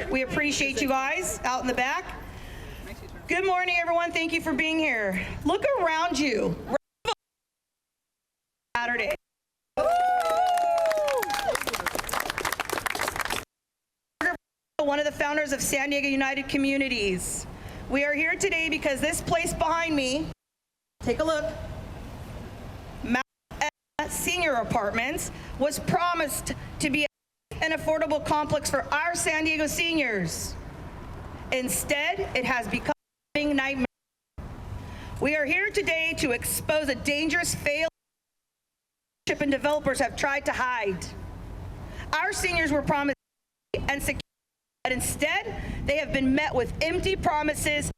support. We appreciate you guys out in the back. Good morning, everyone. Thank you for being here. Look around you. Saturday. One of the founders of San Diego United Communities. We are here today because this place behind me, take a look, Mount Edna Senior Apartments, was promised to be an affordable complex for our San Diego seniors. Instead, it has become a nightmare. We are here today to expose a dangerous failure and developers have tried to hide. Our seniors were promised and security, but instead, they have been met with empty promises,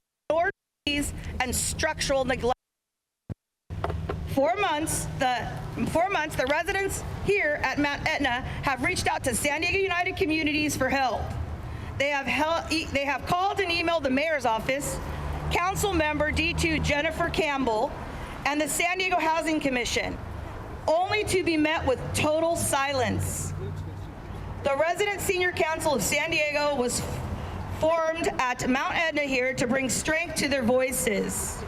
and structural neglect. For months, the residents here at Mount Etna have reached out to San Diego United Communities for help. They have called and emailed the mayor's office, council member D2 Jennifer Campbell, and the San Diego Housing Commission, only to be met with total silence. The Resident Senior Council of San Diego was formed at Mount Etna here to bring strength to their voices.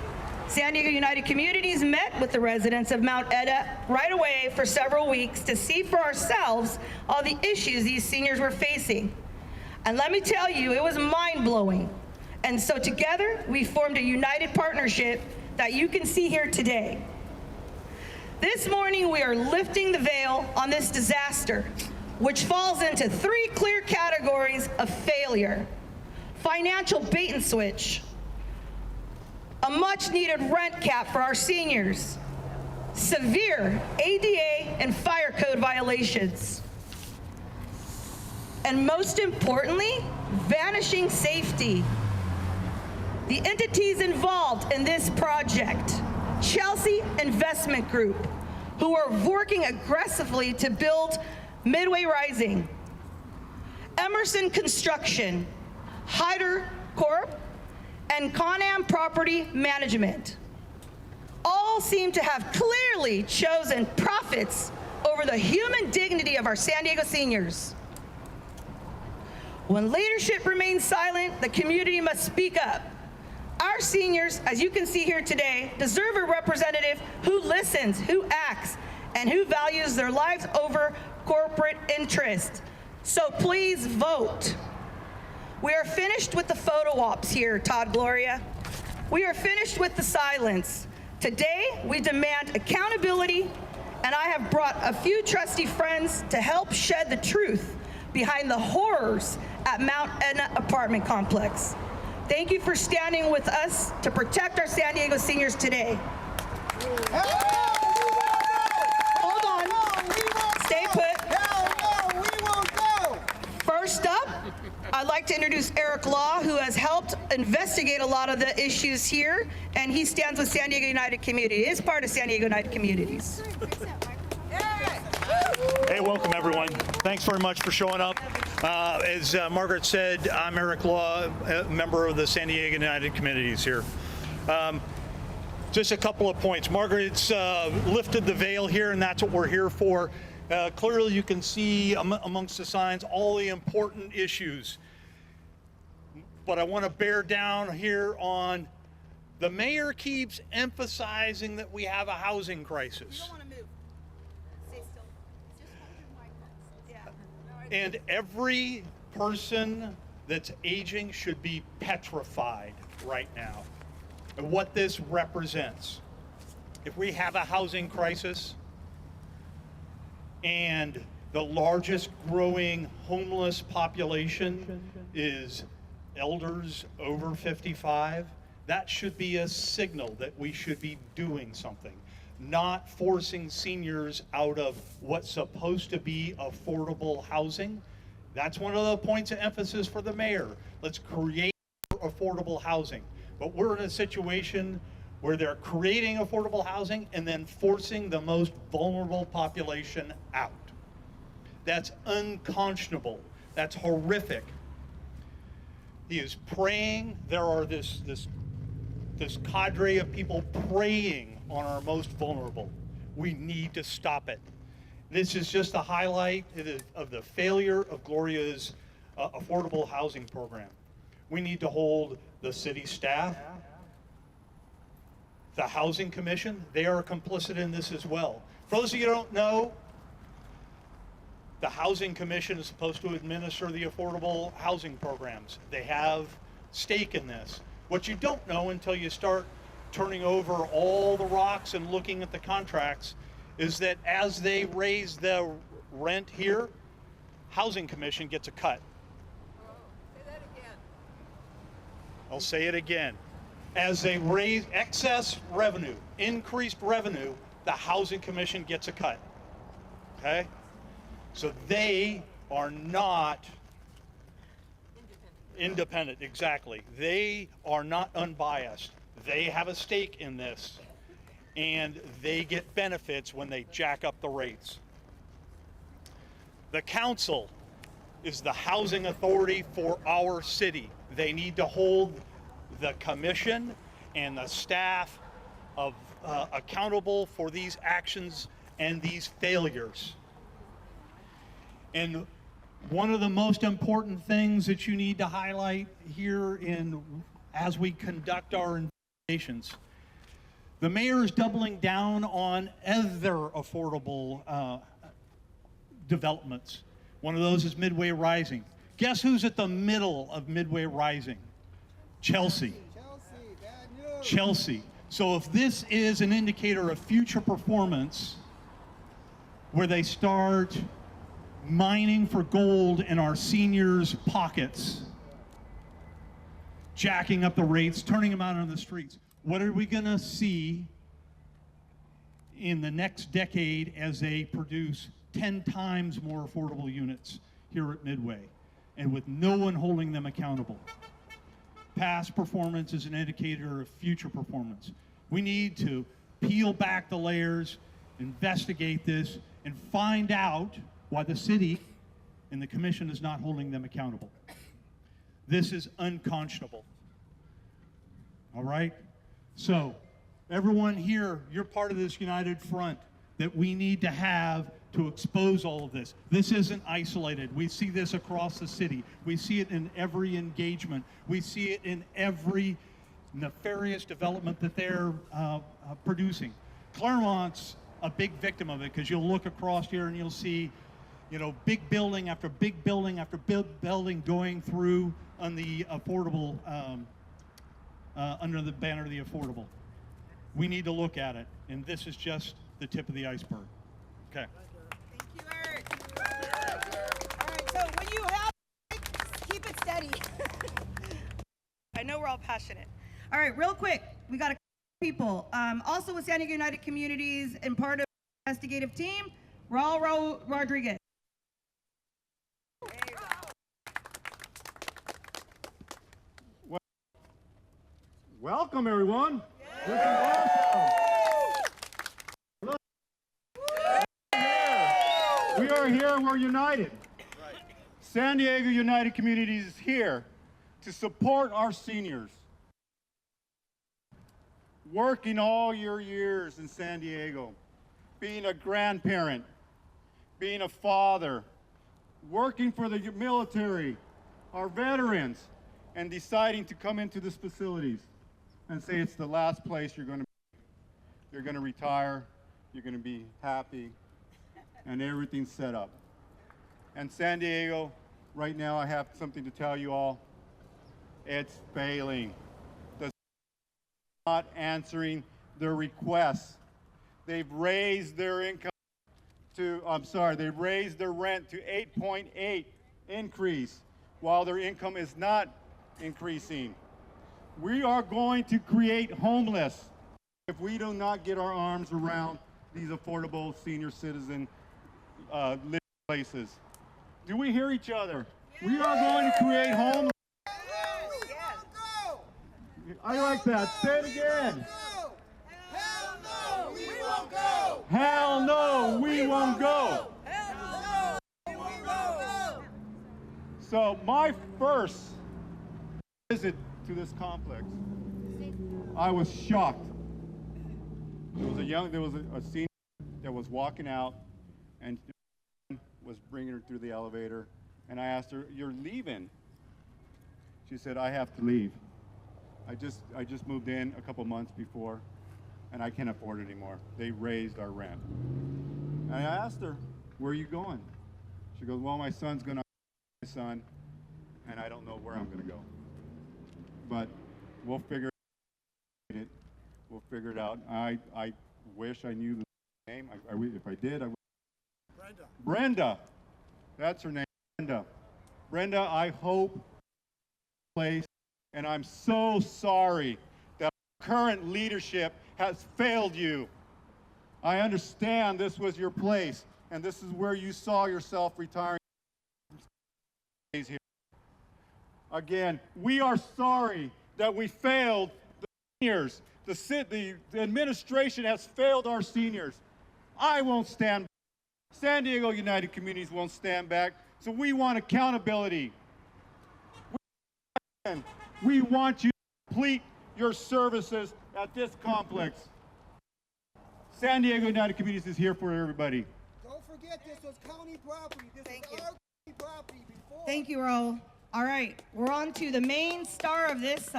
San Diego United Communities met with the residents of Mount Etna right away for several weeks to see for ourselves all the issues these seniors were facing. And let me tell you, it was mind-blowing. And so together, we formed a united partnership that you can see here today. This morning, we are lifting the veil on this disaster, which falls into three clear categories of failure: financial bait and switch, a much-needed rent cap for our seniors, severe ADA and fire code violations, and most importantly, vanishing safety. The entities involved in this project, Chelsea Investment Group, who are working aggressively to build Midway Rising, Emerson Construction, Hyder Corp, and Conam Property Management, all seem to have clearly chosen profits over the human dignity of our San Diego seniors. When leadership remains silent, the community must speak up. Our seniors, as you can see here today, deserve a representative who listens, who acts, and who values their lives over corporate interest. So please vote. We are finished with the photo ops here, Todd Gloria. We are finished with the silence. Today, we demand accountability, and I have brought a few trusty friends to help shed the truth behind the horrors at Mount Etna apartment complex. Thank you for standing with us to protect our San Diego seniors today. Hold on. Stay put. First up, I'd like to introduce Eric Law, who has helped investigate a lot of the issues here, and he stands with San Diego United Community. He is part of San Diego United Communities. Hey, welcome everyone. Thanks very much for showing up. As Margaret said, I'm Eric Law, a member of the San Diego United Communities here. Just a couple of points. Margaret's lifted the veil here, and that's what we're here for. Clearly you can see amongst the signs all the important issues. But I want to bear down here on the mayor keeps emphasizing that we have a housing crisis. You don't want to move. Stay still. Just hold your mic. Yeah. And every person that's aging should be petrified right now of what this represents. If we have a housing crisis and the largest growing homeless population is elders over 55, that should be a signal that we should be doing something, not forcing seniors out of what's supposed to be affordable housing. That's one of the points of emphasis for the mayor. Let's create affordable housing. But we're in a situation where they're creating affordable housing and then forcing the most vulnerable population out. That's unconscionable. That's horrific. He is preying. There are this cadre of people preying on our most vulnerable. We need to stop it. This is just a highlight of the failure of Gloria's affordable housing program. We need to hold the city staff, the Housing Commission, they are complicit in this as well. For those of you who don't know, the Housing Commission is supposed to administer the affordable housing programs. They have stake in this. What you don't know until you start turning over all the rocks and looking at the contracts is that as they raise the rent here, Housing Commission gets a cut. Say that again. I'll say it again. As they raise excess revenue, increased revenue, the Housing Commission gets a cut. Okay? So they are not independent, exactly. They are not unbiased. They have a stake in this, and they get benefits when they jack up the rates. The council is the housing authority for our city. They need to hold the commission and the staff of accountable for these actions and these failures. And one of the most important things that you need to highlight here as we conduct our investigations, the mayor is doubling down on other affordable developments. One of those is Midway Rising. Guess who's at the middle of Midway Rising? Chelsea. Chelsea. So if this is an indicator of future performance, where they start mining for gold in our seniors' pockets, jacking up the rates, turning them out on the streets, what are we going to see in the next decade as they produce 10 times more affordable units here at Midway, and with no one holding them accountable? Past performance is an indicator of future performance. We need to peel back the layers, investigate this, and find out why the city and the commission is not holding them accountable. This is unconscionable. All right? So, everyone here, you're part of this united front that we need to have to expose all of this. This isn't isolated. We see this across the city. We see it in every engagement. We see it in every nefarious development that they're producing. Claremont's a big victim of it, because you'll look across here and you'll see, you know, big building after big building after big building going through on the affordable, under the banner of the affordable. We need to look at it, and this is just the tip of the iceberg. Okay. Thank you, Eric. All right, so when you have, keep it steady. I know we're all passionate. All right, real quick, we got a couple people. Also with San Diego United Communities and part of the investigative team, Raul Rodriguez. Welcome, everyone. This is awesome. Look. We are here, we're united. San Diego United Communities is here to support our seniors. Working all your years in San Diego, being a grandparent, being a father, working for the military, our veterans, and deciding to come into these facilities and say it's the last place you're going to be. You're going to retire, you're going to be happy, and everything's set up. And San Diego, right now I have something to tell you all. It's failing. Not answering their requests. They've raised their income to, they've raised their rent to 8.8 increase while their income is not increasing. We are going to create homeless if we do not get our arms around these affordable senior citizen living places. Do we hear each other? Yes. We are going to create homeless. I like that. Say it again. Hell no, we won't go. Hell no, we won't go. Hell no, we won't go. So my first visit to this complex, I was shocked. There was a senior that was walking out and was bringing her through the elevator, And I asked her, "You're leaving?" She said, "I have to leave. I just moved in a couple months before, and I can't afford it anymore. They raised our rent." And I asked her, "Where are you going?" She goes, "Well, my son's gonna my son, and I don't know where I'm gonna go. But we'll figure it. We'll figure it out." I wish I knew the name. If I did, I would. Brenda. Brenda. That's her name, Brenda. Brenda, I hope place, and I'm so sorry that current leadership has failed you. I understand this was your place, and this is where you saw yourself retiring here. Again, we are sorry that we failed the seniors. The administration has failed our seniors. I won't stand back. San Diego United Communities won't stand back. So we want accountability. We want you to complete your services at this complex. San Diego United Communities is here for everybody. Don't forget, this was county property. This Thank was you. our county property before. Thank you, Raul. All right, we're on to the main star of this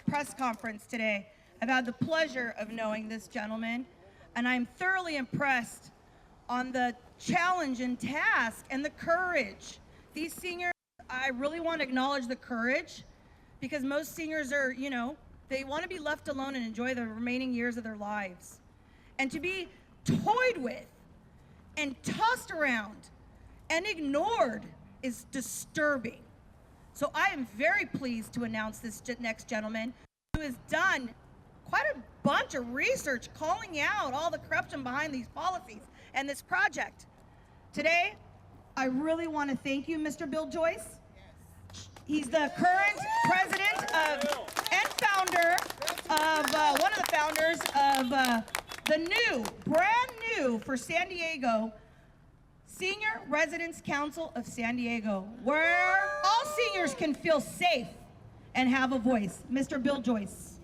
press conference today. I've had the pleasure of knowing this gentleman, and I'm thoroughly impressed on the challenge and task and the courage. These seniors, I really want to acknowledge the courage, because most seniors are, they want to be left alone and enjoy the remaining years of their lives. And to be toyed with and tossed around and ignored is disturbing. So I am very pleased to announce this next gentleman who has done quite a bunch of research calling out all the corruption behind these policies and this project. Today, I really want to thank you, Mr. Bill Joyce. He's the current president and founder of, one of the founders of the brand new for San Diego, Senior Residence Council of San Diego, where all seniors can feel safe and have a voice. Mr. Bill Joyce.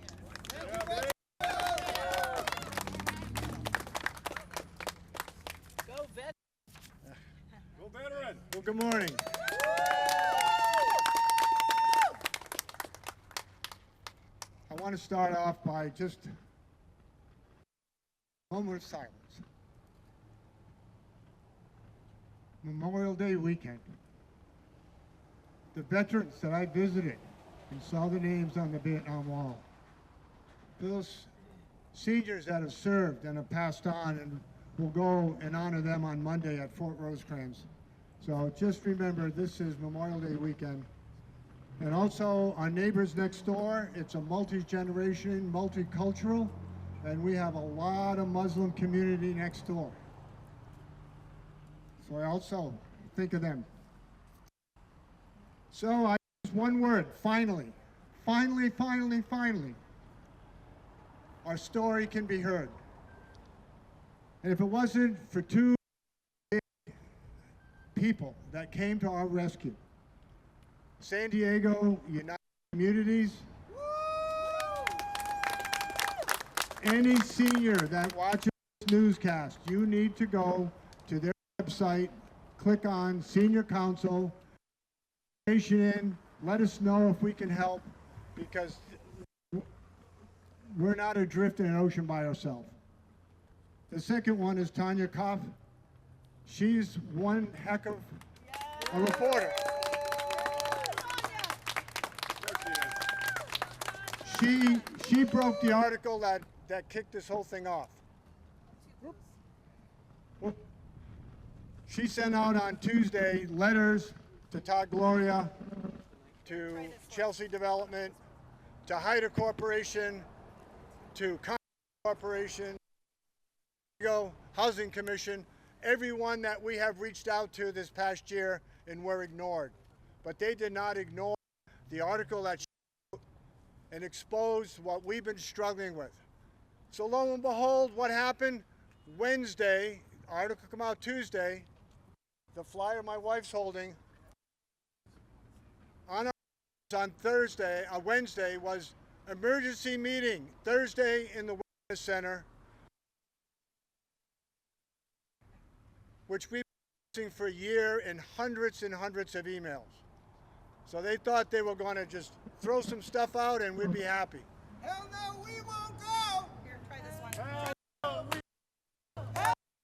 Go veteran. Well, good morning. I want to start off by just a moment of silence. Memorial Day weekend. The veterans that I visited and saw the names on the Vietnam Wall. Those seniors that have served and have passed on, and we'll go and honor them on Monday at Fort Rosecrans. So just remember, this is Memorial Day weekend. And also our neighbors next door, it's a multi-generation, multicultural, and we have a lot of Muslim community next door. So I also think of them. So I use one word, finally. Finally, finally, finally. Our story can be heard. And if it wasn't for two people that came to our rescue, San Diego United Communities, any senior that watches this newscast, you need to go to their website, click on Senior Council, information in, let us know if we can help, because we're not adrift in an ocean by ourselves. The second one is Tanya Koff. She's one heck of a reporter. She broke the article that kicked this whole thing off. She sent out on Tuesday letters to Todd Gloria, to Chelsea Development, to Hyder Corporation, to Con Corporation, Housing Commission, everyone that we have reached out to this past year and were ignored. But they did not ignore the article that she wrote and exposed what we've been struggling with. So lo and behold, what happened? Wednesday, article come out Tuesday, the flyer my wife's holding, on Thursday, Wednesday was emergency meeting, Thursday in the Wellness Center, which we for a year in hundreds and hundreds of emails. So they thought they were going to just throw some stuff out and we'd be happy. Hell no, we won't go. Here, try this one. Hell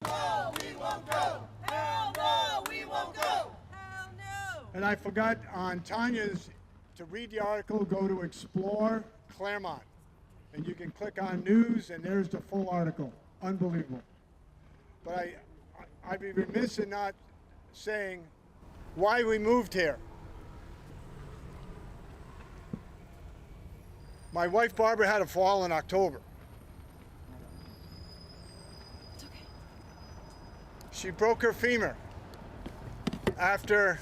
no, we won't go. Hell no, we won't go. Hell no. And I forgot on Tanya's to read the article, go to Explore Claremont. And you can click on news and there's the full article. Unbelievable. But I'd be remiss in not saying why we moved here. My wife Barbara had a fall in October. It's okay. She broke her femur. After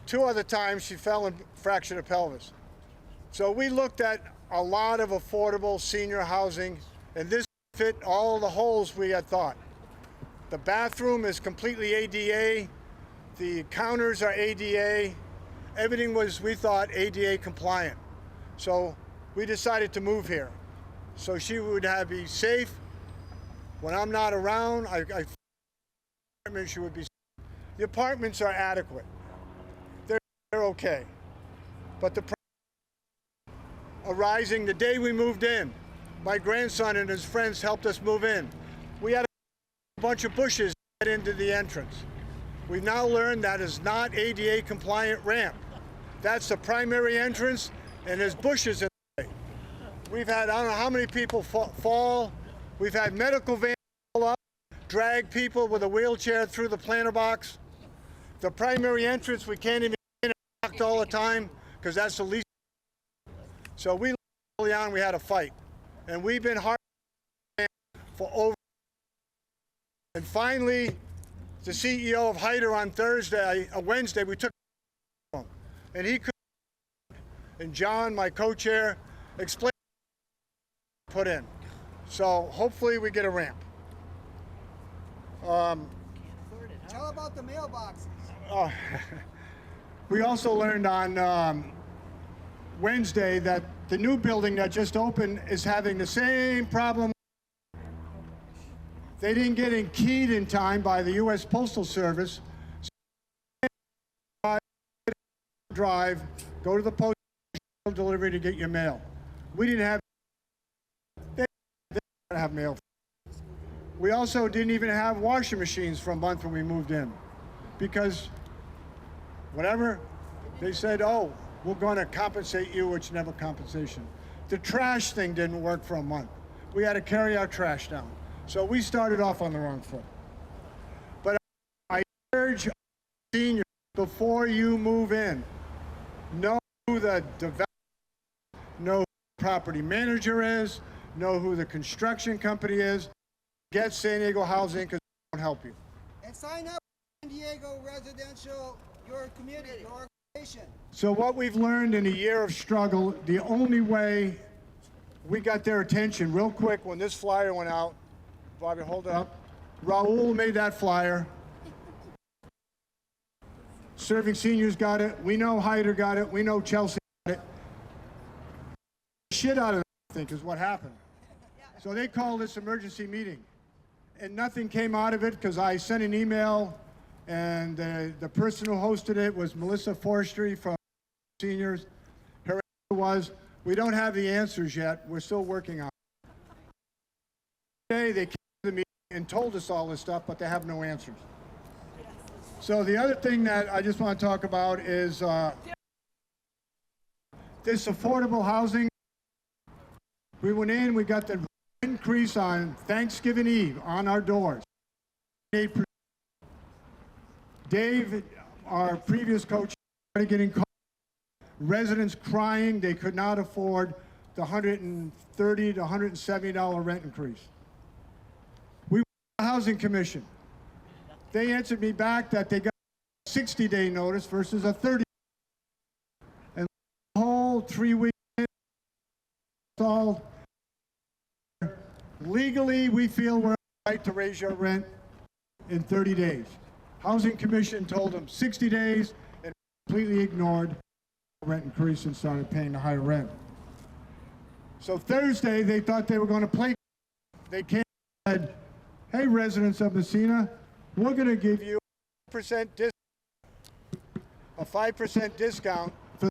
2 other times, she fell and fractured her pelvis. So we looked at a lot of affordable senior housing, and this fit all the holes we had thought. The bathroom is completely ADA. The counters are ADA. Everything was, we thought, ADA compliant. So we decided to move here. So she would be safe. When I'm not around, she would be safe. The apartments are adequate. They're okay. But the problem arising the day we moved in, my grandson and his friends helped us move in. We had a bunch of bushes to get into the entrance. We've now learned that is not ADA compliant ramp. That's the primary entrance and there's bushes in the way. We've had, I don't know how many people fall. We've had medical vans pull up, drag people with a wheelchair through the planter box. The primary entrance, we can't even get in, locked all the time because that's the least. So early on, we had a fight. And we've been hard for over. And finally, the CEO of Hyder on Wednesday, we took him. And he could, and John, my co-chair, explained what put in. So hopefully we get a ramp. Tell about the mailboxes. We also learned on Wednesday that the new building that just opened is having the same problem. They didn't get in keyed in time by the U.S. Postal Service. So drive, go to the post delivery to get your mail. We didn't have. They didn't have mail. We also didn't even have washing machines for a month when we moved in, because whatever they said, oh, we're going to compensate you, which never compensation. The trash thing didn't work for a month. We had to carry our trash down. So we started off on the wrong foot. But I urge seniors, before you move in, know who the developer, know who the property manager is, know who the construction company is, get San Diego Housing because it won't help you. And sign up for San Diego Residential, your community, your organization. So what we've learned in a year of struggle, the only way we got their attention real quick when this flyer went out, Bobby, hold it up. Raul made that flyer. Serving Seniors got it. We know Hyder got it. We know Chelsea got it. Shit out of that, I think, is what happened. So they called this emergency meeting. And nothing came out of it because I sent an email, and the person who hosted it was Melissa Forestry from Seniors. Her answer was, we don't have the answers yet. We're still working on it. Today they came to the meeting and told us all this stuff, but they have no answers. So the other thing that I just want to talk about is this affordable housing. We went in, we got the increase on Thanksgiving Eve on our doors. 8%. Dave, our previous coach, started getting called. Residents crying they could not afford the $130 to $170 rent increase. We went to the Housing Commission. They answered me back that they got a 60-day notice versus a 30. And the whole 3 weeks installed. Legally, we feel we're right to raise your rent in 30 days. Housing Commission told them 60 days and completely ignored rent increase and started paying the higher rent. So Thursday, they thought they were going to play. They came and said, hey, residents of Messina, we're going to give you 5% discount for.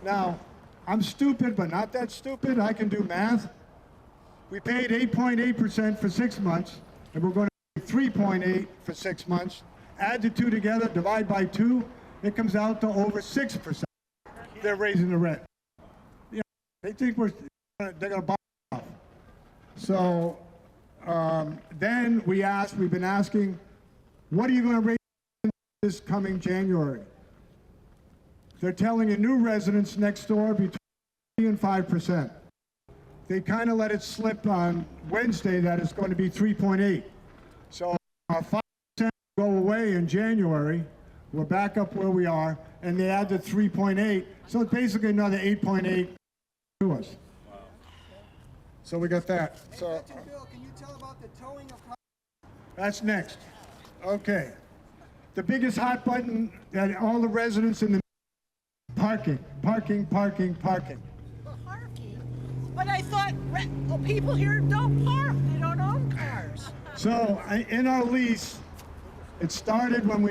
Now, I'm stupid, but not that stupid. I can do math. We paid 8.8% for 6 months, and we're going to pay 3.8 for 6 months. Add the two together, divide by 2, it comes out to over 6%. They're raising the rent. You know, they think they're going to buy it off. So then we've been asking, what are you going to raise this coming January? They're telling new residents next door between 3 and 5%. They kind of let it slip on Wednesday that it's going to be 3.8. So our 5% go away in January. We're back up where we are, and they add the 3.8. So it's basically another 8.8 to us. Wow. So we got that. Hey, So Veteran Bill, can you tell about the towing of cars? that's next. Okay. The biggest hot button that all the residents in the parking. Parking? But I thought people here don't park. They don't own cars. So in our lease, it started when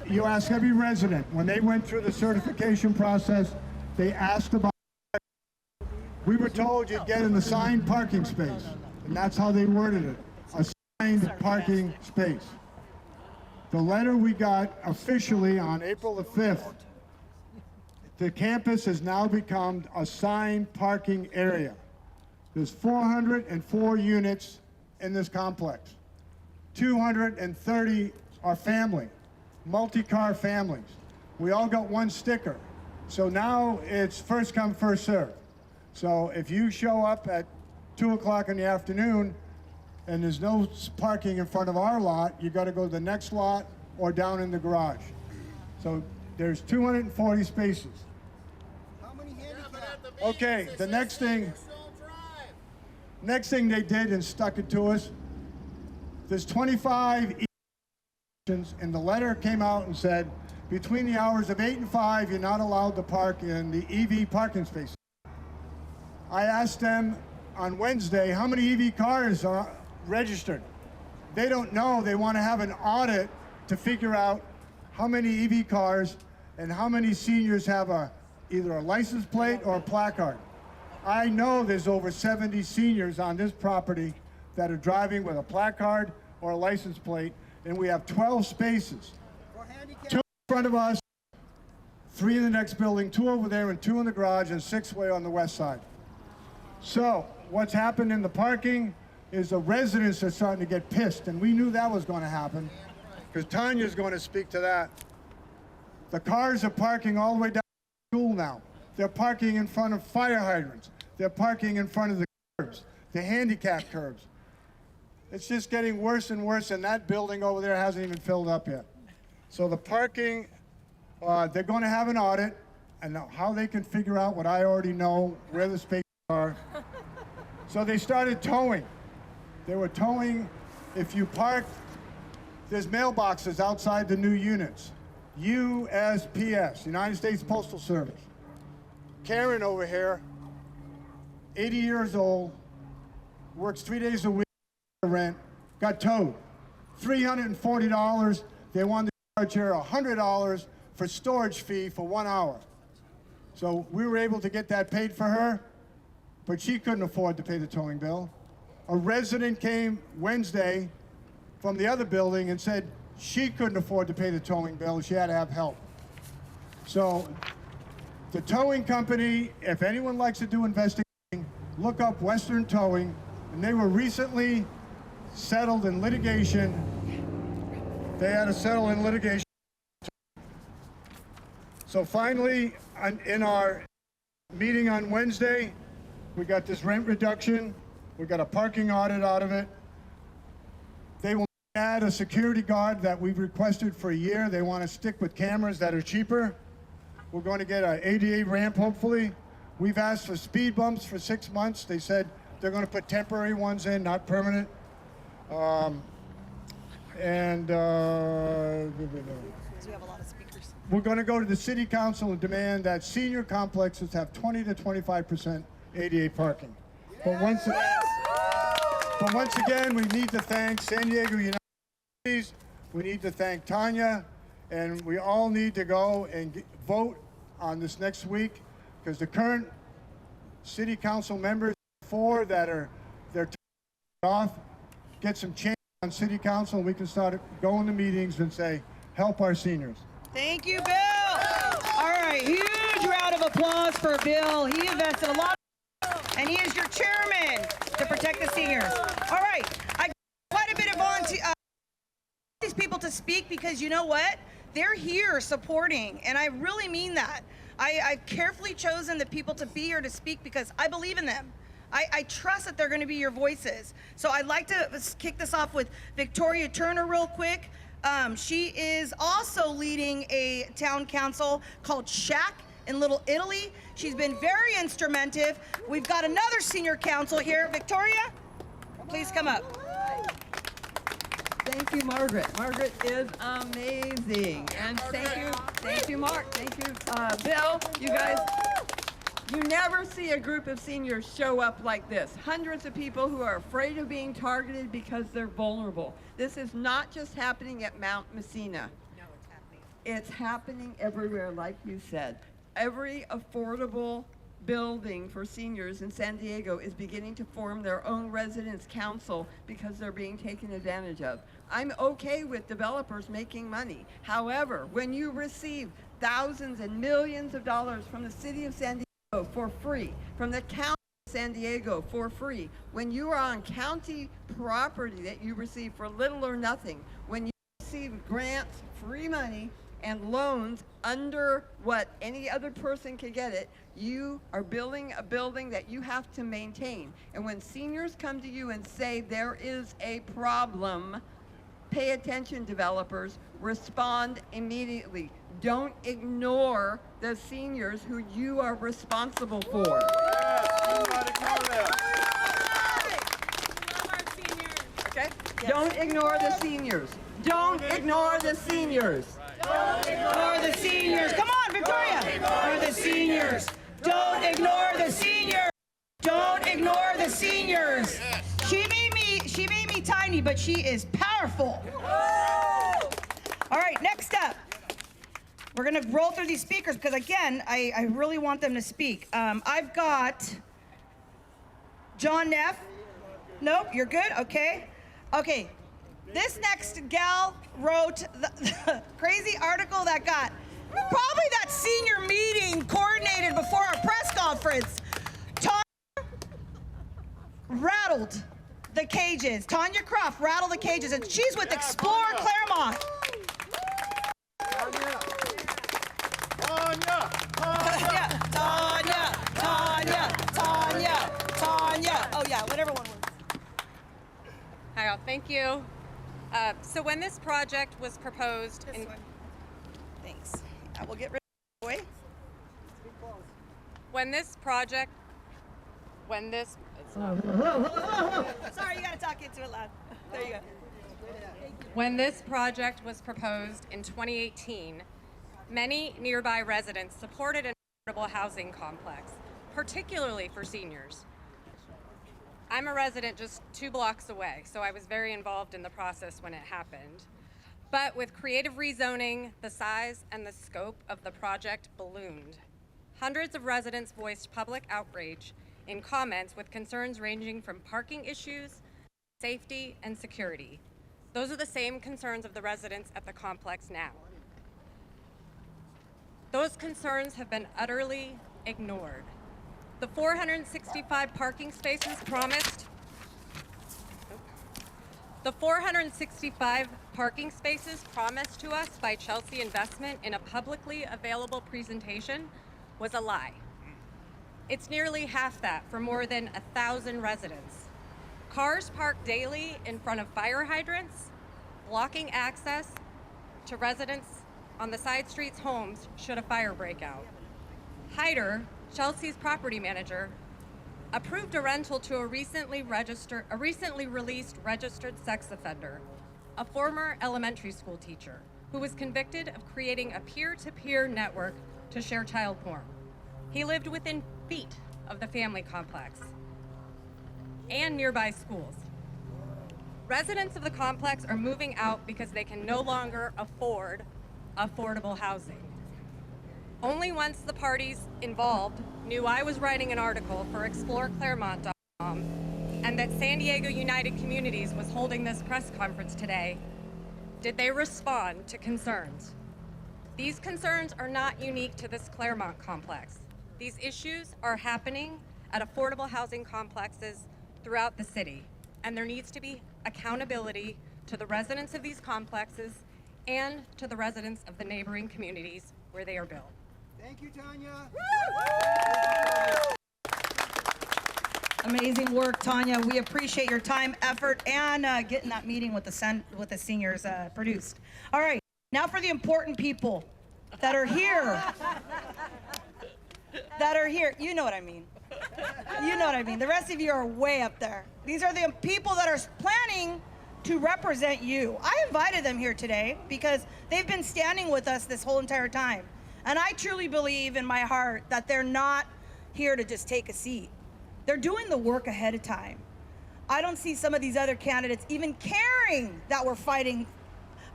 you ask every resident, when they went through the certification process, they asked about, we were told you'd get an assigned parking space, and that's how they worded it, assigned parking space. The letter we got officially on April the 5th, the campus has now become assigned parking area. There's 404 units in this complex. 230 are family, multi-car families. We all got one sticker. So now it's first come, first serve. So if you show up at 2 o'clock in the afternoon and there's no parking in front of our lot, you got to go to the next lot or down in the garage. So there's 240 spaces. How many handicapped? Okay, the next thing they did and stuck it to us, there's 25 and the letter came out and said, between the hours of 8 and 5, you're not allowed to park in the EV parking spaces. I asked them on Wednesday, how many EV cars are registered? They don't know. They want to have an audit to figure out how many EV cars and how many seniors have either a license plate or a placard. I know there's over 70 seniors on this property that are driving with a placard or a license plate, and we have 12 spaces. For handicapped? 2 in front of us, 3 in the next building, 2 over there, and 2 in the garage, and 6 way on the west side. So what's happened in the parking is the residents are starting to get pissed, and we knew that was going to happen because Tanya's going to speak to that. The cars are parking all the way down to school now. They're parking in front of fire hydrants. They're parking in front of the curbs, the handicap curbs. It's just getting worse and worse, and that building over there hasn't even filled up yet. So the parking, they're going to have an audit, and how they can figure out what I already know, where the spaces are. So they started towing. They were towing. If you park, there's mailboxes outside the new units. USPS, United States Postal Service. Karen over here, 80 years old, works 3 days a week, rent, got towed. $340. They wanted to charge her $100 for storage fee for 1 hour. So we were able to get that paid for her, but she couldn't afford to pay the towing bill. A resident came Wednesday from the other building and said she couldn't afford to pay the towing bill. She had to have help. So the towing company, if anyone likes to do investigating, look up Western Towing, and they were recently settled in litigation. They had to settle in litigation. So finally, in our meeting on Wednesday, we got this rent reduction. We got a parking audit out of it. They will add a security guard that we've requested for a year. They want to stick with cameras that are cheaper. We're going to get an ADA ramp, hopefully. We've asked for speed bumps for 6 months. They said they're going to put temporary ones in, not permanent. So you have a lot of speakers. We're going to go to the city council and demand that senior complexes have 20 to 25% ADA parking. But once again, we need to thank San Diego United Communities We need to thank Tanya, and we all need to go and vote on this next week, because the current city council members, 4 that are they're off, get some change on city council, and we can start going to meetings and say, help our seniors. Thank you, Bill. All right, huge round of applause for Bill. He invested a lot, and he is your chairman to protect the seniors. All right, I got quite a bit of these people to speak, because you know what? They're here supporting, and I really mean that. I've carefully chosen the people to be here to speak because I believe in them. I trust that they're going to be your voices. So I'd like to kick this off with Victoria Turner real quick. She is also leading a town council called Shack in Little Italy. She's been very instrumental. We've got another senior council here. Victoria, please come up. Thank you, Margaret. Margaret is amazing. And thank you, Mark. Thank you, Bill. You guys, you never see a group of seniors show up like this. Hundreds of people who are afraid of being targeted because they're vulnerable. This is not just happening at Mount Messina. No, it's happening. It's happening everywhere, like you said. Every affordable building for seniors in San Diego is beginning to form their own residence council because they're being taken advantage of. I'm okay with developers making money. However, when you receive thousands and millions of dollars from the city of San Diego for free, from the county of San Diego for free, when you are on county property that you receive for little or nothing, when you receive grants, free money, and loans under what any other person can get it, you are building a building that you have to maintain. And when seniors come to you and say there is a problem, pay attention, developers, respond immediately. Don't ignore the seniors who you are responsible for. Okay? Don't ignore the seniors. Don't ignore the seniors. Don't ignore the seniors. Come on, Victoria. Ignore the seniors. Don't ignore the seniors. Don't ignore the seniors. She made me tiny, but she is powerful. All right, next up. We're gonna roll through these speakers because again, I really want them to speak. I've got John Neff. Nope, you're good, okay. Okay, this next gal wrote the crazy article that got probably that senior meeting coordinated before our press conference. Tanya rattled the cages. Tanya Croft rattled the cages, and she's with Explore Claremont. Tanya. Oh yeah, whatever one was. Hi all, thank you. So when this project was proposed This one. Thanks. I will get rid of it. when this Sorry, you gotta talk into it loud. There you go. When this project was proposed in 2018, many nearby residents supported an affordable housing complex, particularly for seniors. I'm a resident just 2 blocks away, so I was very involved in the process when it happened. But with creative rezoning, the size and the scope of the project ballooned. Hundreds of residents voiced public outrage in comments with concerns ranging from parking issues, safety, and security. Those are the same concerns of the residents at the complex now. Those concerns have been utterly ignored. The 465 parking spaces promised to us by Chelsea Investment in a publicly available presentation was a lie. It's nearly half that for more than 1,000 residents. Cars parked daily in front of fire hydrants, blocking access to residents on the side streets' homes should a fire break out. Hyder, Chelsea's property manager, approved a rental to a recently released registered sex offender, a former elementary school teacher who was convicted of creating a peer-to-peer network to share child porn. He lived within feet of the family complex and nearby schools. Residents of the complex are moving out because they can no longer afford affordable housing. Only once the parties involved knew I was writing an article for ExploreClaremont.com and that San Diego United Communities was holding this press conference today, did they respond to concerns. These concerns are not unique to this Claremont complex. These issues are happening at affordable housing complexes throughout the city, and there needs to be accountability to the residents of these complexes and to the residents of the neighboring communities where they are built. Thank you, Tanya. Amazing work, Tanya. We appreciate your time, effort, and getting that meeting with the seniors produced. All right, now for the important people that are here. You know what I mean. You know what I mean. The rest of you are way up there. These are the people that are planning to represent you. I invited them here today because they've been standing with us this whole entire time. And I truly believe in my heart that they're not here to just take a seat. They're doing the work ahead of time. I don't see some of these other candidates even caring that we're fighting.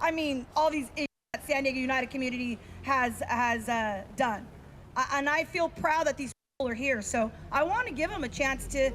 I mean, all these issues that San Diego United Community has done. And I feel proud that these people are here. So I want to give them a chance to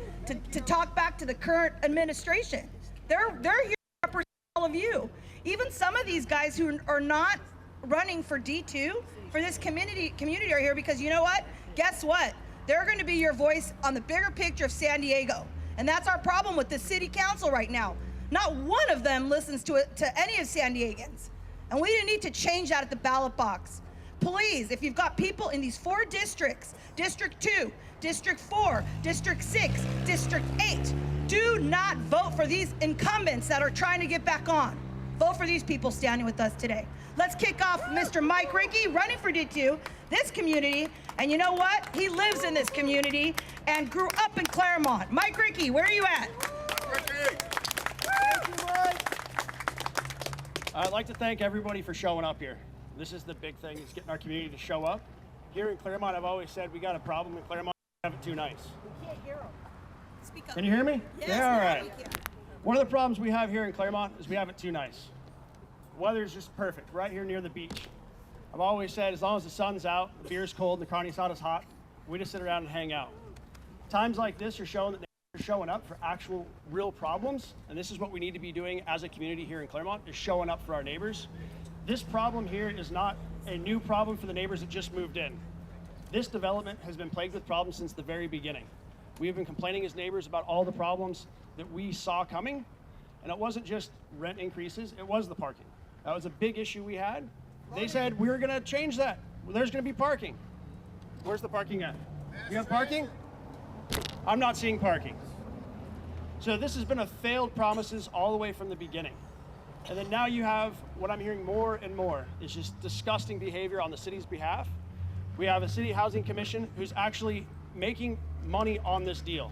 talk back to the current administration. They're here to represent all of you. Even some of these guys who are not running for D2 for this community are here because you know what? Guess what? They're going to be your voice on the bigger picture of San Diego. And that's our problem with the city council right now. Not one of them listens to any of San Diegans. And we need to change that at the ballot box. Please, if you've got people in these 4 districts, District 2, District 4, District 6, District 8, do not vote for these incumbents that are trying to get back on. Vote for these people standing with us today. Let's kick off Mr. Mike Rinke, running for D2, this community. And you know what? He lives in this community and grew up in Claremont. Mike Rinke, where are you at? I'd like to thank everybody for showing up here. This is the big thing, is getting our community to show up. Here in Claremont, I've always said we got a problem in Claremont, we have it too nice. We can't hear him. Speak up. Can you hear me? Yes, Yeah, all now right. we can. One of the problems we have here in Claremont is we have it too nice. Weather's just perfect, right here near the beach. I've always said as long as the sun's out, the beer's cold, and the carne asada's hot, we just sit around and hang out. Times like this are showing that they're showing up for actual real problems, and this is what we need to be doing as a community here in Claremont, is showing up for our neighbors. This problem here is not a new problem for the neighbors that just moved in. This development has been plagued with problems since the very beginning. We have been complaining as neighbors about all the problems that we saw coming, and it wasn't just rent increases, it was the parking. That was a big issue we had. They said we were gonna change that. Well, there's gonna be parking. Where's the parking at? You have parking? I'm not seeing parking. So this has been a failed promises all the way from the beginning. And then now you have what I'm hearing more and more is just disgusting behavior on the city's behalf. We have a city housing commission who's actually making money on this deal.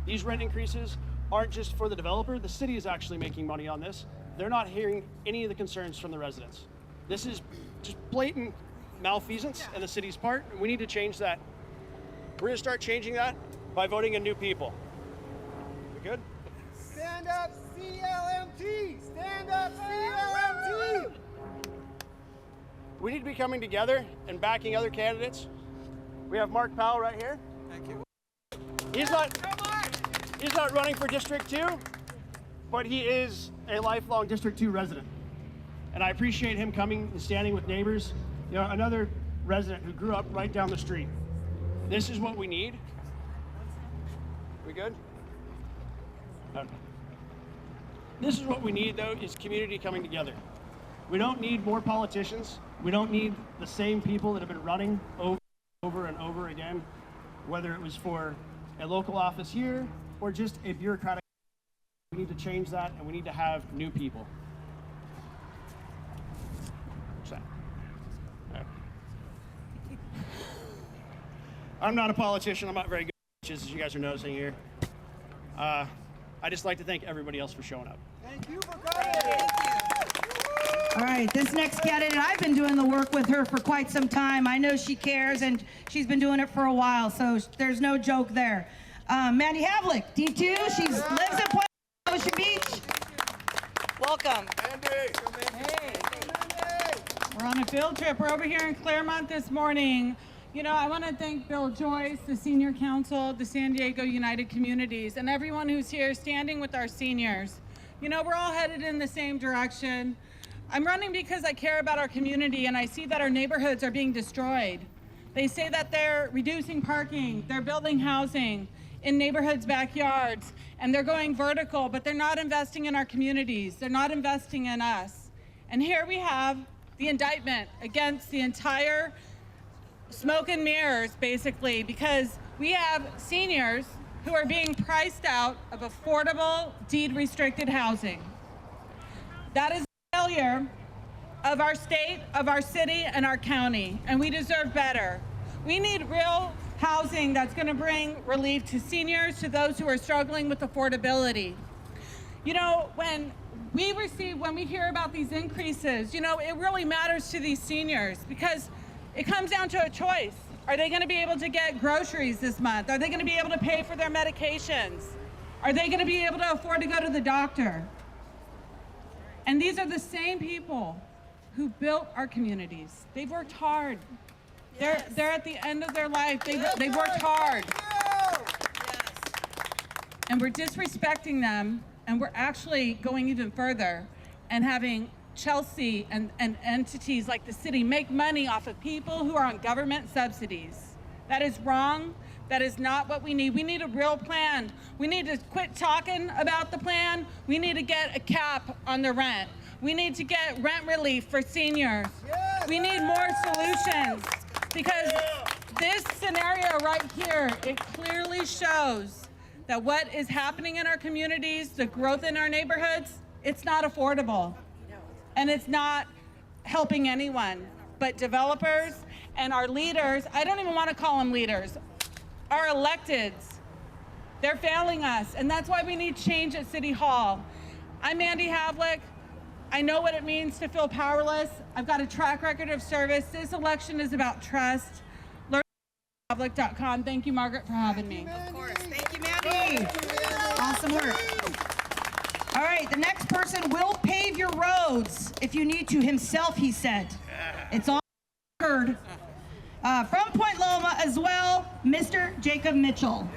These rent increases aren't just for the developer, the city is actually making money on this. They're not hearing any of the concerns from the residents. This is just blatant malfeasance on the city's part, and we need to change that. We're gonna start changing that by voting in new people. We good? Stand up, CLMT! Stand up, CLMT! We need to be coming together and backing other candidates. We have Mark Powell right here. Thank you. He's not running for District 2, but he is a lifelong District 2 resident. And I appreciate him coming and standing with neighbors. You know, another resident who grew up right down the street. This is what we need. We good? Okay. This is what we need, though, is community coming together. We don't need more politicians. We don't need the same people that have been running over and over again, whether it was for a local office here or just a bureaucratic. We need to change that, and we need to have new people. What's that? All right. I'm not a politician. I'm not very good at as you guys are noticing here. I just like to thank everybody else for showing up. Thank you for coming. All right, this next candidate, I've been doing the work with her for quite some time. I know she cares, and she's been doing it for a while, so there's no joke there. Mandy Havlick, D2, she lives in Point Ocean Beach. welcome. We're on a field trip. We're over here in Claremont this morning. You know, I want to thank Bill Joyce, the Senior Council, the San Diego United Communities, and everyone who's here standing with our seniors. You know, we're all headed in the same direction. I'm running because I care about our community and I see that our neighborhoods are being destroyed. They say that they're reducing parking, they're building housing in neighborhoods' backyards, and they're going vertical, but they're not investing in our communities. They're not investing in us. And here we have the indictment against the entire smoke and mirrors, basically, because we have seniors who are being priced out of affordable, deed-restricted housing. That is a failure of our state, of our city, and our county, and we deserve better. We need real housing that's going to bring relief to seniors, to those who are struggling with affordability. You know, when we hear about these increases, you know, it really matters to these seniors because it comes down to a choice. Are they going to be able to get groceries this month? Are they going to be able to pay for their medications? Are they going to be able to afford to go to the doctor? And these are the same people who built our communities. They've worked hard. Yes. They're at the end of their life. They've worked hard. Yes. And we're disrespecting them, and we're actually going even further and having Chelsea and entities like the city make money off of people who are on government subsidies. That is wrong. That is not what we need. We need a real plan. We need to quit talking about the plan. We need to get a cap on the rent. We need to get rent relief for seniors. We need more solutions because this scenario right here, it clearly shows that what is happening in our communities, the growth in our neighborhoods, it's not affordable. And it's not helping anyone but developers and our leaders. I don't even want to call them leaders. Our electeds, they're failing us. And that's why we need change at City Hall. I'm Andy Havlick. I know what it means to feel powerless. I've got a track record of service. This election is about trust. Learn Havlick.com. Thank you, Margaret, for having me. Of course. Thank you, Mandy. Awesome work. All right, the next person will pave your roads if you need to himself, he said. It's all heard. From Point Loma as well, Mr. Jacob Mitchell.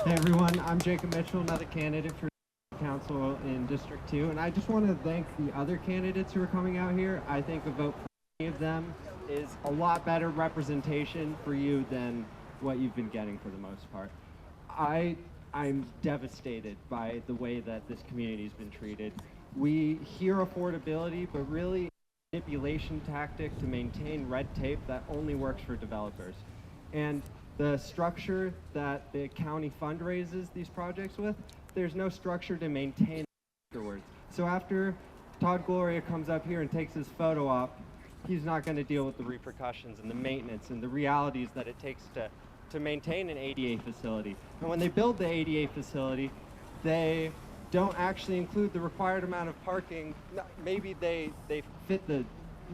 Hey everyone, I'm Jacob Mitchell, another candidate for council in District 2, and I just want to thank the other candidates who are coming out here. I think a vote for any of them is a lot better representation for you than what you've been getting for the most part. I'm devastated by the way that this community's been treated. We hear affordability, but really manipulation tactic to maintain red tape that only works for developers. And the structure that the county fundraises these projects with, there's no structure to maintain afterwards. So after Todd Gloria comes up here and takes his photo op, he's not going to deal with the repercussions and the maintenance and the realities that it takes to maintain an ADA facility. And when they build the ADA facility, they don't actually include the required amount of parking. Maybe they fit the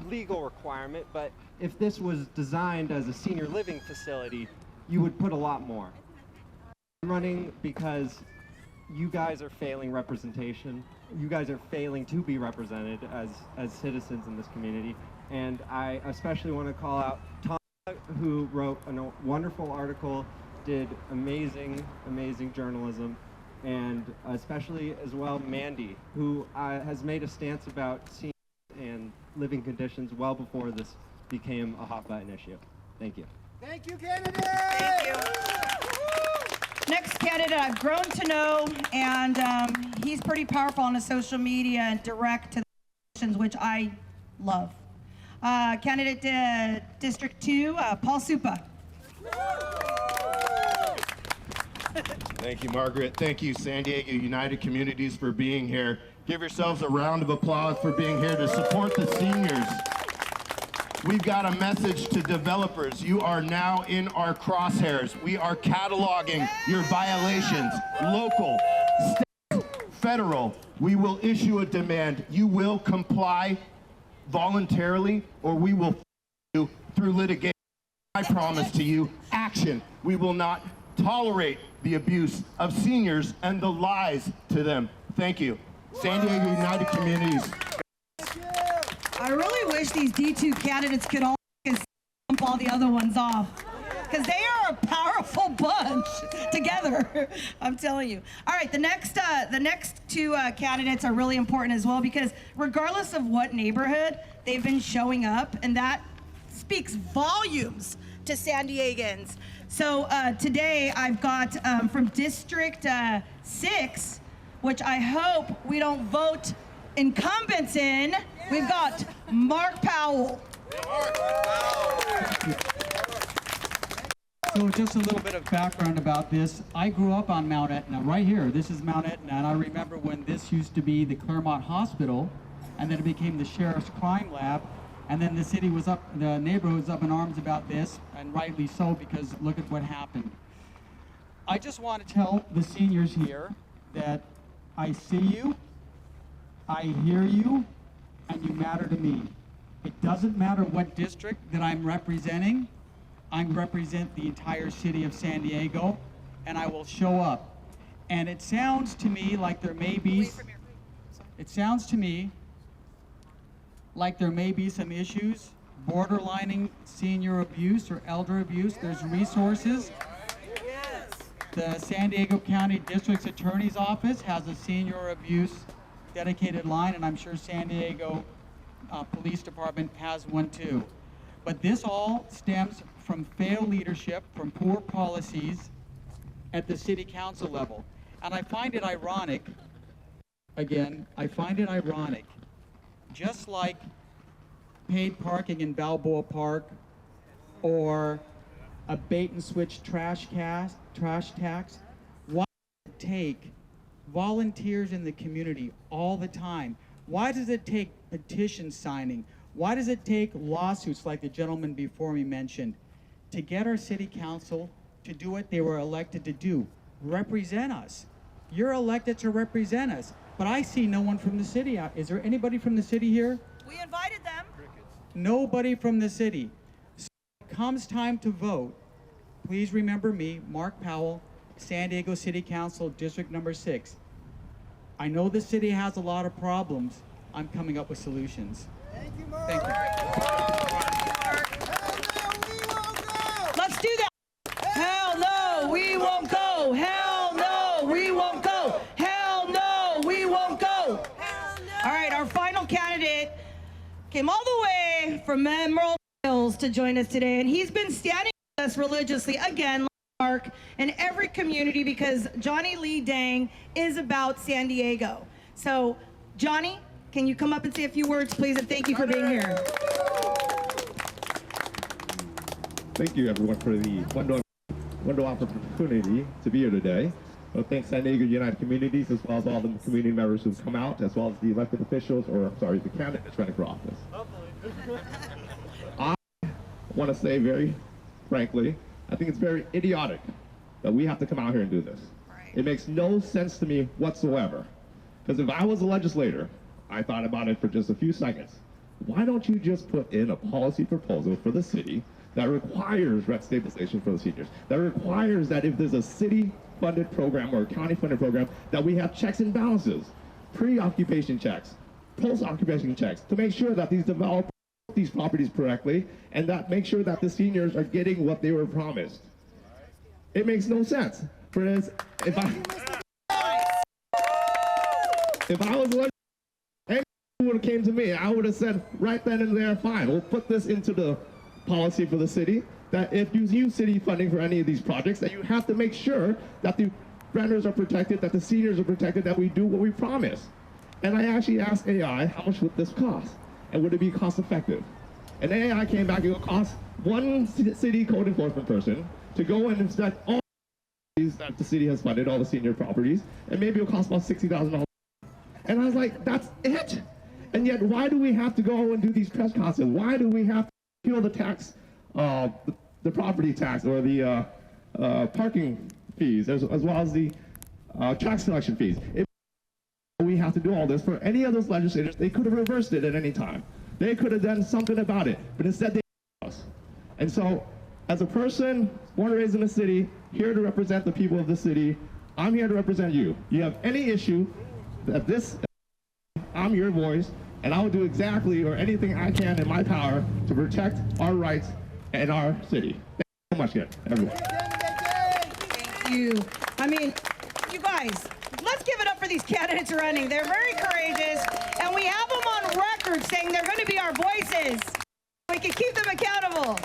legal requirement, but if this was designed as a senior living facility, you would put a lot more. I'm running because you guys are failing representation. You guys are failing to be represented as citizens in this community. And I especially want to call out Tom, who wrote a wonderful article, did amazing journalism, and especially as well Mandy, who has made a stance about seniors and living conditions well before this became a hot button issue. Thank you. Thank you, candidate! Thank you. Next candidate I've grown to know, and he's pretty powerful on his social media and direct to the questions, which I love. Candidate District 2, Paul Supa. Thank you, Margaret. Thank you, San Diego United Communities, for being here. Give yourselves a round of applause for being here to support the seniors. We've got a message to developers. You are now in our crosshairs. We are cataloging your violations, local, state, federal. We will issue a demand. You will comply voluntarily, or we will you through litigation. I promise to you, action. We will not tolerate the abuse of seniors and the lies to them. Thank you. San Diego United Communities. I really wish these D2 candidates could all bump all the other ones off, because they are a powerful bunch together. I'm telling you. All right, the next two candidates are really important as well, because regardless of what neighborhood, they've been showing up, and that speaks volumes to San Diegans. So today I've got from District 6, which I hope we don't vote incumbents in, we've got Mark Powell. So just a little bit of background about this. I grew up on Mount Etna, right here. This is Mount Etna, and I remember when this used to be the Claremont Hospital, and then it became the Sheriff's Crime Lab, and then the city was up, the neighborhood was up in arms about this, and rightly so, because look at what happened. I just want to tell the seniors here that I see you, I hear you, and you matter to me. It doesn't matter what district that I'm representing. I represent the entire city of San Diego, and I will show up. And it sounds to me like there may be, some issues borderlining senior abuse or elder abuse. There's resources. The San Diego County District's Attorney's Office has a senior abuse dedicated line, and I'm sure San Diego Police Department has one too. But this all stems from failed leadership, from poor policies at the city council level. And I find it ironic, just like paid parking in Balboa Park or a bait and switch trash tax, why does it take volunteers in the community all the time? Why does it take petition signing? Why does it take lawsuits like the gentleman before me mentioned to get our city council to do what they were elected to do? Represent us. You're elected to represent us. But I see no one from the city. Is there anybody from the city here? We invited them. Nobody from the city. So when it comes time to vote, please remember me, Mark Powell, San Diego City Council, District Number 6. I know the city has a lot of problems. I'm coming up with solutions. Thank you, Mark. Thank you. Let's do that. Hell no, we won't go. Hell no, we won't go. Hell no, we won't go. All right, our final candidate came all the way from Emerald Hills to join us today, and he's been standing with us religiously, again, Mark, in every community, because Johnny Lee Dang is about San Diego. So, Johnny, can you come up and say a few words, please, and thank you for being here. Thank you, everyone, for the wonderful opportunity to be here today. Well, thanks San Diego United Communities, as well as all the community members who've come out, as well as the elected officials, or I'm sorry, the candidates running for office. I want to say very frankly, I think it's very idiotic that we have to come out here and do this. It makes no sense to me whatsoever. Because if I was a legislator, I thought about it for just a few seconds. Why don't you just put in a policy proposal for the city that requires rent stabilization for the seniors, that requires that if there's a city-funded program or a county-funded program, that we have checks and balances, pre-occupation checks, post-occupation checks, to make sure that these developers these properties correctly, and that make sure that the seniors are getting what they were promised. It makes no sense. For instance, if I was elected, anyone would have came to me, I would have said right then and there, fine, we'll put this into the policy for the city, that if you use city funding for any of these projects, that you have to make sure that the renters are protected, that the seniors are protected, that we do what we promise. And I actually asked AI, how much would this cost? And would it be cost effective? And AI came back, it would cost one city code enforcement person to go and inspect all these that the city has funded, all the senior properties, and maybe it'll cost about $60,000. And I was like, that's it? And yet, why do we have to go and do these press conferences? Why do we have to appeal the tax, the property tax, or the parking fees, as well as the tax collection fees? We have to do all this. For any of those legislators, they could have reversed it at any time. They could have done something about it, but instead they us. And so as a person born and raised in the city, here to represent the people of the city, I'm here to represent you. You have any issue that I'm your voice, and I will do exactly or anything I can in my power to protect our rights in our city. Thank you so much, everyone. Thank you. I mean, you guys, let's give it up for these candidates running. They're very courageous, and we have them on record saying they're going to be our voices. We can keep them accountable.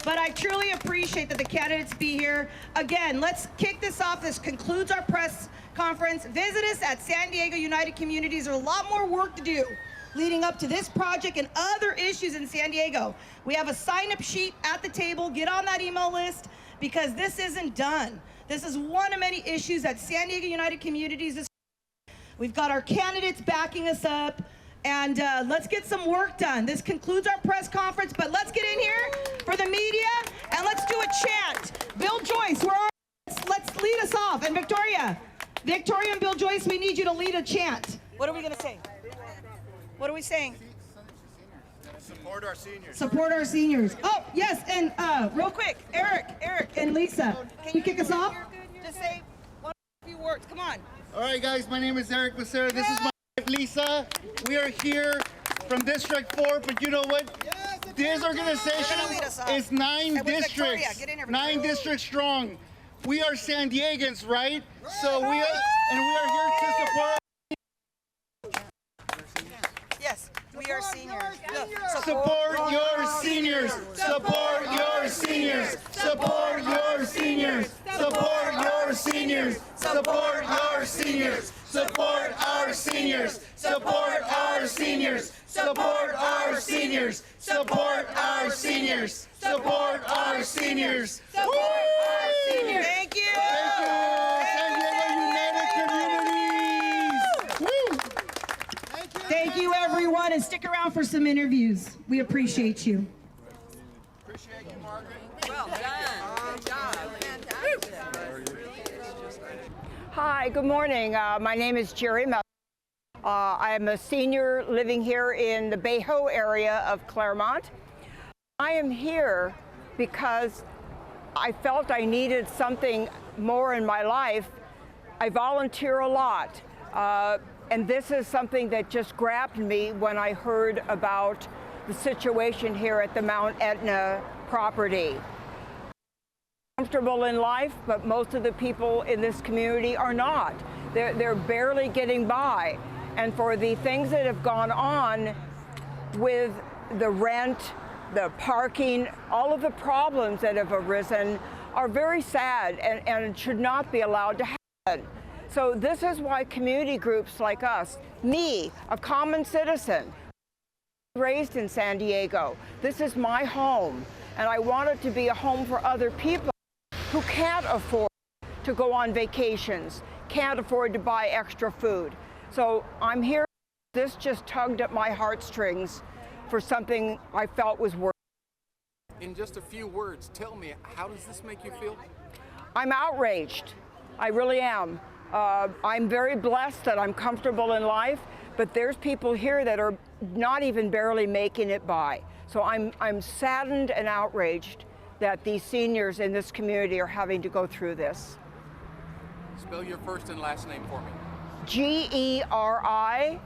But I truly appreciate that the candidates be here. Again, let's kick this off. This concludes our press conference. Visit us at San Diego United Communities. There's a lot more work to do leading up to this project and other issues in San Diego. We have a sign-up sheet at the table. Get on that email list because this isn't done. This is one of many issues at San Diego United Communities. We've got our candidates backing us up. And let's get some work done. This concludes our press conference, but let's get in here for the media and let's do a chant. Bill Joyce, let's lead us off. And Victoria and Bill Joyce, we need you to lead a chant. What are we gonna say? What are we saying? Support our seniors. Support our seniors. Oh, yes, and real quick, Eric and Lisa, can you kick us off? Just say one few words, come on. All right, guys, my name is Eric Becerra. This is my wife, Lisa. We are here from District 4, but you know what? This organization is 9 districts, 9 districts strong. We are San Diegans, right? So we are here to support. Yes, we are seniors. Support your seniors. Support your seniors. Support your seniors. Support your seniors. Support our seniors. Support our seniors. Support our seniors. Support our seniors. Support our seniors. Support our seniors. Support our seniors. Thank you. Thank you. San Diego United Communities. Woo. Thank you, everyone, and stick around for some interviews. We appreciate you. Appreciate you, Margaret. Well done. Good job. Fantastic. Hi, good morning. My name is Jerry Mel. I am a senior living here in the Bayho area of Claremont. I am here because I felt I needed something more in my life. I volunteer a lot, and this is something that just grabbed me when I heard about the situation here at the Mount Etna property. Comfortable in life, but most of the people in this community are not. They're barely getting by. And for the things that have gone on with the rent, the parking, all of the problems that have arisen are very sad and should not be allowed to happen. So this is why community groups like us, me, a common citizen, raised in San Diego, this is my home, and I want it to be a home for other people who can't afford to go on vacations, can't afford to buy extra food. So I'm here. This just tugged at my heartstrings for something I felt was worth. In just a few words, tell me, how does this make you feel? I'm outraged. I really am. I'm very blessed that I'm comfortable in life, but there's people here that are not even barely making it by. So I'm saddened and outraged that these seniors in this community are having to go through this. Spell your first and last name for me. G-E-R-I,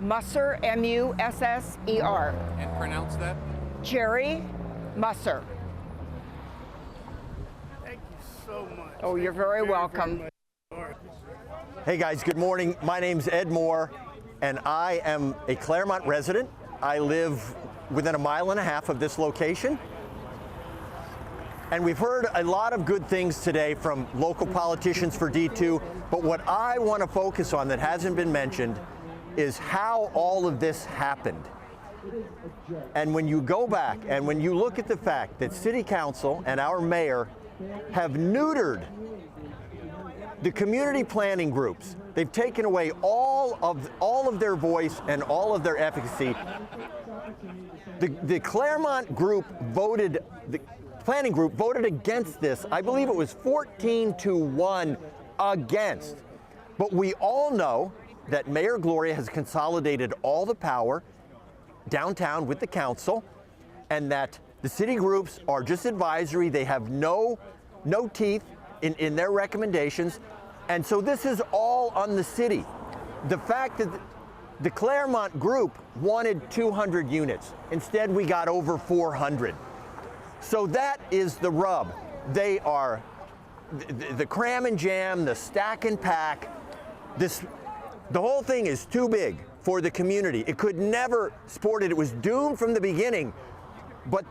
Musser, M-U-S-S-E-R. And pronounce that? Jerry Musser. Thank you so much. Oh, you're very welcome. Hey guys, good morning. My name's Ed Moore, and I am a Claremont resident. I live within a mile and a half of this location. And we've heard a lot of good things today from local politicians for D2, but what I want to focus on that hasn't been mentioned is how all of this happened. And when you go back and when you look at the fact that City Council and our mayor have neutered the community planning groups, they've taken away all of their voice and all of their efficacy. The Claremont group voted, the planning group voted against this. I believe it was 14-1 against. But we all know that Mayor Gloria has consolidated all the power downtown with the council, and that The city groups are just advisory. They have no teeth in their recommendations. And so this is all on the city. The fact that the Claremont group wanted 200 units. Instead, we got over 400. So that is the rub. They are the cram and jam, the stack and pack. The whole thing is too big for the community. It could never support it. It was doomed from the beginning. But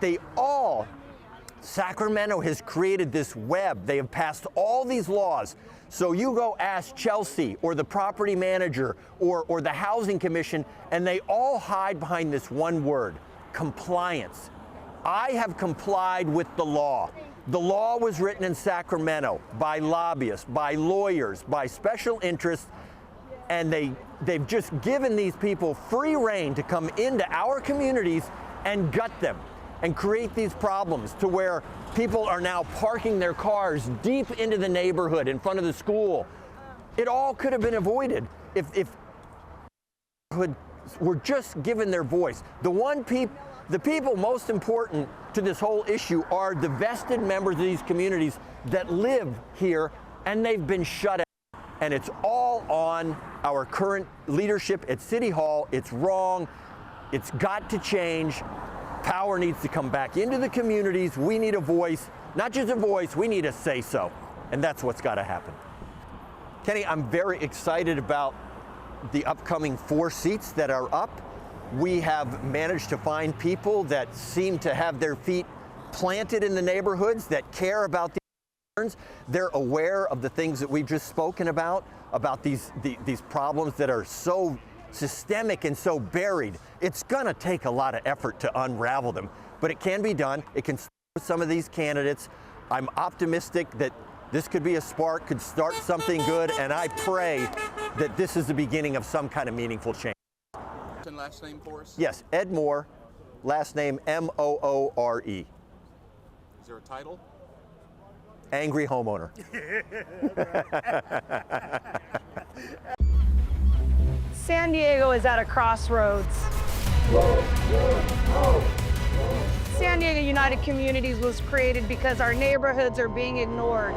Sacramento has created this web. They have passed all these laws. So you go ask Chelsea or the property manager or the housing commission, and they all hide behind this one word, compliance. I have complied with the law. The law was written in Sacramento by lobbyists, by lawyers, by special interests, and they've just given these people free rein to come into our communities and gut them and create these problems to where people are now parking their cars deep into the neighborhood in front of the school. It all could have been avoided if were just given their voice. The people most important to this whole issue are the vested members of these communities that live here, and they've been shut out. And it's all on our current leadership at City Hall. It's wrong. It's got to change. Power needs to come back into the communities. We need a voice, not just a voice, we need a say-so. And that's what's got to happen. Kenny, I'm very excited about the upcoming 4 seats that are up. We have managed to find people that seem to have their feet planted in the neighborhoods, that care about these concerns. They're aware of the things that we've just spoken about these problems that are so systemic and so buried. It's going to take a lot of effort to unravel them, but it can be done. It can start with some of these candidates. I'm optimistic that this could be a spark, could start something good, and I pray that this is the beginning of some kind of meaningful change. And last name for us? Yes, Ed Moore, last name Moore. Is there a title? Angry homeowner. San Diego is at a crossroads. San Diego United Communities was created because our neighborhoods are being ignored.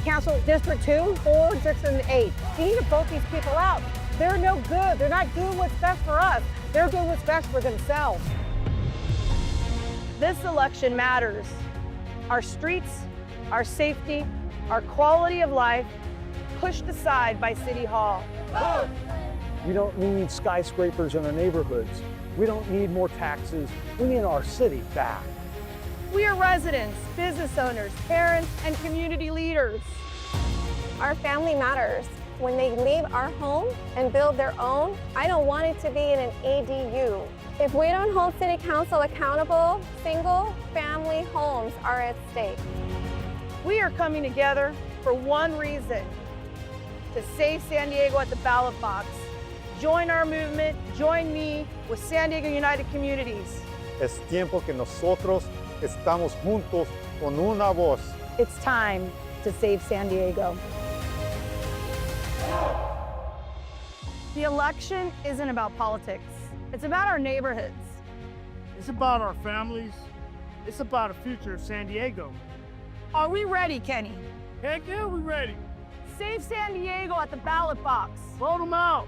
Council District 2, 4, 6, and 8. You need to vote these people out. They're no good. They're not doing what's best for us. They're doing what's best for themselves. This election matters. Our streets, our safety, our quality of life, pushed aside by City Hall. We don't need skyscrapers in our neighborhoods. We don't need more taxes. We need our city back. We are residents, business owners, parents, and community leaders. Our family matters. When they leave our home and build their own, I don't want it to be in an ADU. If we don't hold City Council accountable, single-family homes are at stake. We are coming together for one reason, to save San Diego at the ballot box. Join our movement, join me with San Diego United Communities. Es tiempo que nosotros estamos juntos con una voz. It's time to save San Diego. The election isn't about politics. It's about our neighborhoods. It's about our families. It's about the future of San Diego. Are we ready, Kenny? Heck yeah, we're ready. Save San Diego at the ballot box. Vote them out.